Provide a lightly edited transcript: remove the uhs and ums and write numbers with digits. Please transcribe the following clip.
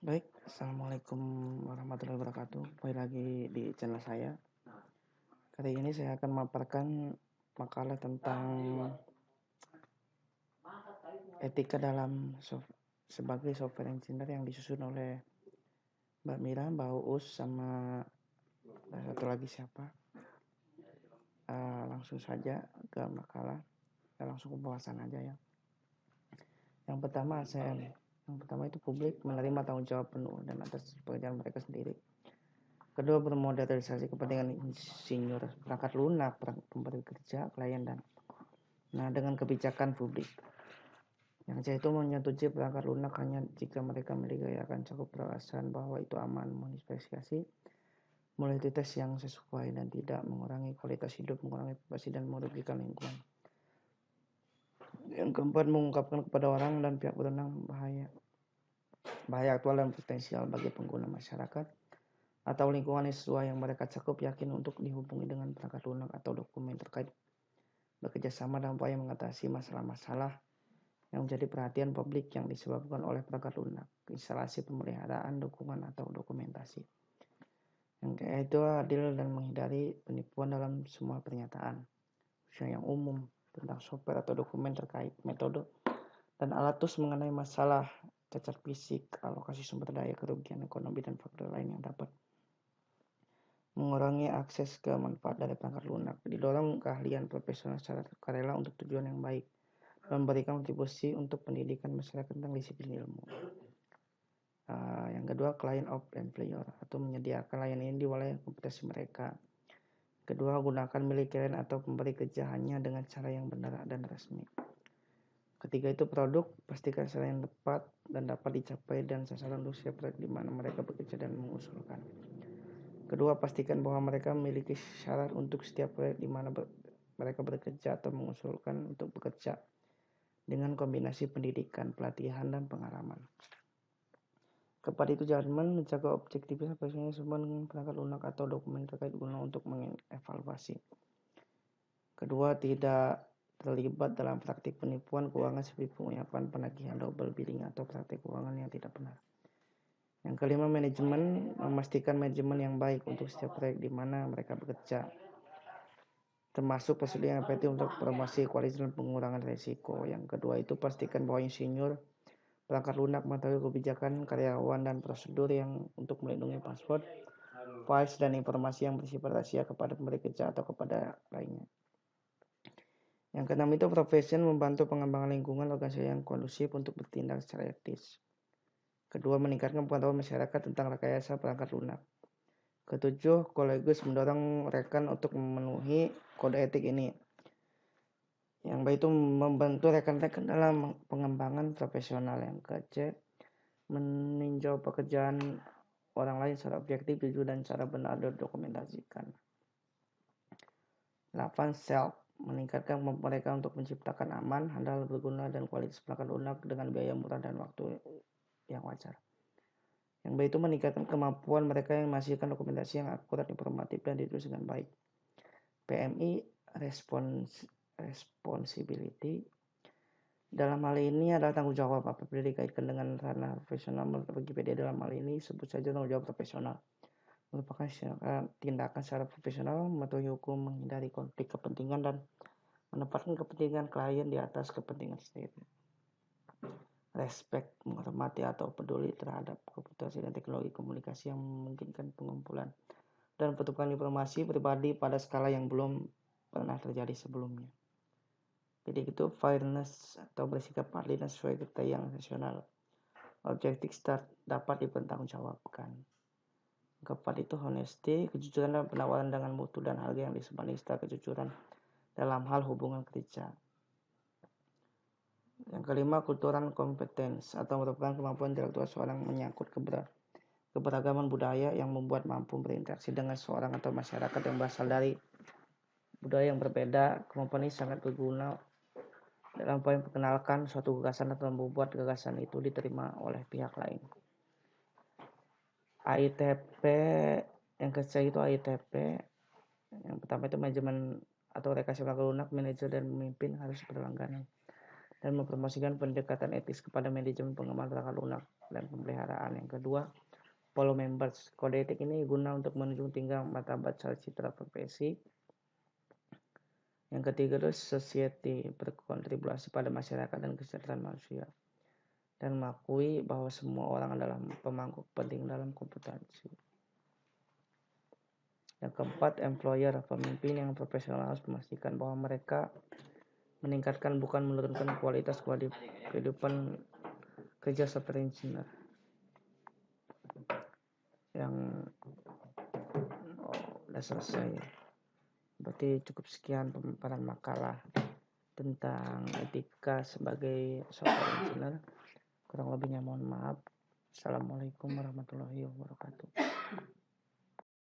Baik, Assalamualaikum warahmatullahi wabarakatuh. Kembali lagi di channel saya. Kali ini saya akan memaparkan makalah tentang etika dalam sebagai software engineer yang disusun oleh Mbak Mira, Mbak Uus, sama satu lagi siapa. Langsung saja ke makalah. Kita langsung ke pembahasan aja ya. Yang pertama itu publik menerima tanggung jawab penuh dan atas pekerjaan mereka sendiri. Kedua, bermodalisasi kepentingan insinyur, perangkat lunak, pemberi kerja, klien, dan dengan kebijakan publik. Yang itu menyetujui perangkat lunak hanya jika mereka memiliki akan cukup perasaan bahwa itu aman, menginvestigasi mobilitas yang sesuai dan tidak mengurangi kualitas hidup, mengurangi privasi dan merugikan lingkungan. Yang keempat, mengungkapkan kepada orang dan pihak berwenang bahaya aktual dan potensial bagi pengguna masyarakat atau lingkungan yang sesuai yang mereka cakup, yakin untuk dihubungi dengan perangkat lunak atau dokumen terkait, bekerjasama dalam upaya mengatasi masalah-masalah yang menjadi perhatian publik yang disebabkan oleh perangkat lunak, instalasi pemeliharaan, dukungan atau dokumentasi. Yang itu adil dan menghindari penipuan dalam semua pernyataan, khususnya yang umum tentang software atau dokumen terkait metode dan alat tools mengenai masalah cacat fisik, alokasi sumber daya, kerugian ekonomi, dan faktor lain yang dapat mengurangi akses ke manfaat dari perangkat lunak. Didorong keahlian profesional secara sukarela untuk tujuan yang baik, memberikan kontribusi untuk pendidikan masyarakat tentang disiplin ilmu. Yang kedua, client of employer atau menyediakan layanan ini di wilayah kompetensi mereka. Kedua, gunakan milik klien atau pemberi kerja hanya dengan cara yang benar dan resmi. Ketiga itu produk, pastikan cara yang tepat dan dapat dicapai dan sasaran untuk siapa di mana mereka bekerja dan mengusulkan. Kedua, pastikan bahwa mereka memiliki syarat untuk setiap proyek di mana mereka bekerja atau mengusulkan untuk bekerja dengan kombinasi pendidikan, pelatihan, dan pengalaman. Keempat itu judgment, menjaga objektivitas biasanya semua dengan perangkat lunak atau dokumen terkait guna untuk mengevaluasi. Kedua, tidak terlibat dalam praktik penipuan keuangan seperti penguapan, penagihan, double billing, atau praktik keuangan yang tidak benar. Yang kelima, manajemen, memastikan manajemen yang baik untuk setiap proyek di mana mereka bekerja, termasuk persediaan efektif untuk promosi kualitas dan pengurangan risiko. Yang kedua itu pastikan bahwa insinyur perangkat lunak mengetahui kebijakan karyawan dan prosedur yang untuk melindungi password, files, dan informasi yang bersifat rahasia kepada pemberi kerja atau kepada lainnya. Yang keenam itu profession, membantu pengembangan lingkungan organisasi yang kondusif untuk bertindak secara etis. Kedua, meningkatkan pengetahuan masyarakat tentang rekayasa perangkat lunak. Ketujuh, kolegius mendorong rekan untuk memenuhi kode etik ini. Yang baik itu membantu rekan-rekan dalam pengembangan profesional. Yang ke-C, meninjau pekerjaan orang lain secara objektif, jujur, dan secara benar didokumentasikan. 8. Self, meningkatkan kemampuan mereka untuk menciptakan aman, handal, berguna, dan kualitas perangkat lunak dengan biaya murah dan waktu yang wajar. Yang baik itu meningkatkan kemampuan mereka yang menghasilkan dokumentasi yang akurat, informatif, dan ditulis dengan baik. PMI, responsibility. Dalam hal ini adalah tanggung jawab apabila dikaitkan dengan ranah profesional. Menurut Wikipedia, dalam hal ini sebut saja tanggung jawab profesional. Merupakan tindakan secara profesional, mematuhi hukum, menghindari konflik kepentingan, dan menempatkan kepentingan klien di atas kepentingan sendiri. Respect, menghormati atau peduli terhadap komputasi dan teknologi komunikasi yang memungkinkan pengumpulan dan pertukaran informasi pribadi pada skala yang belum pernah terjadi sebelumnya. Jadi itu fairness atau bersikap adil dan sesuai kriteria yang rasional. Objektif start dapat dipertanggungjawabkan. Keempat itu honesty, kejujuran dan penawaran dengan mutu dan harga yang disebut istilah kejujuran dalam hal hubungan kerja. Yang kelima, kultural competence atau merupakan kemampuan intelektual seorang menyangkut keberagaman budaya yang membuat mampu berinteraksi dengan seorang atau masyarakat yang berasal dari budaya yang berbeda. Kemampuan ini sangat berguna dalam upaya memperkenalkan suatu gagasan atau membuat gagasan itu diterima oleh pihak lain. AITP, yang ketiga itu AITP. Yang pertama itu manajemen atau rekayasa perangkat lunak, manajer dan pemimpin harus berlangganan. dan mempromosikan pendekatan etis kepada manajemen pengembangan tata lunak dan pemeliharaan. Yang kedua, follow members. Kode etik ini guna untuk menunjukkan tingkah martabat citra profesi. Yang ketiga itu society, berkontribusi pada masyarakat dan kesejahteraan manusia dan mengakui bahwa semua orang adalah pemangku kepentingan dalam kompetensi. Yang keempat, employer, pemimpin yang profesional harus memastikan bahwa mereka meningkatkan bukan menurunkan kualitas kehidupan kerja seperti engineer. Yang udah selesai. Berarti cukup sekian pemaparan makalah tentang etika sebagai software engineer. Kurang lebihnya mohon maaf. Assalamualaikum warahmatullahi wabarakatuh.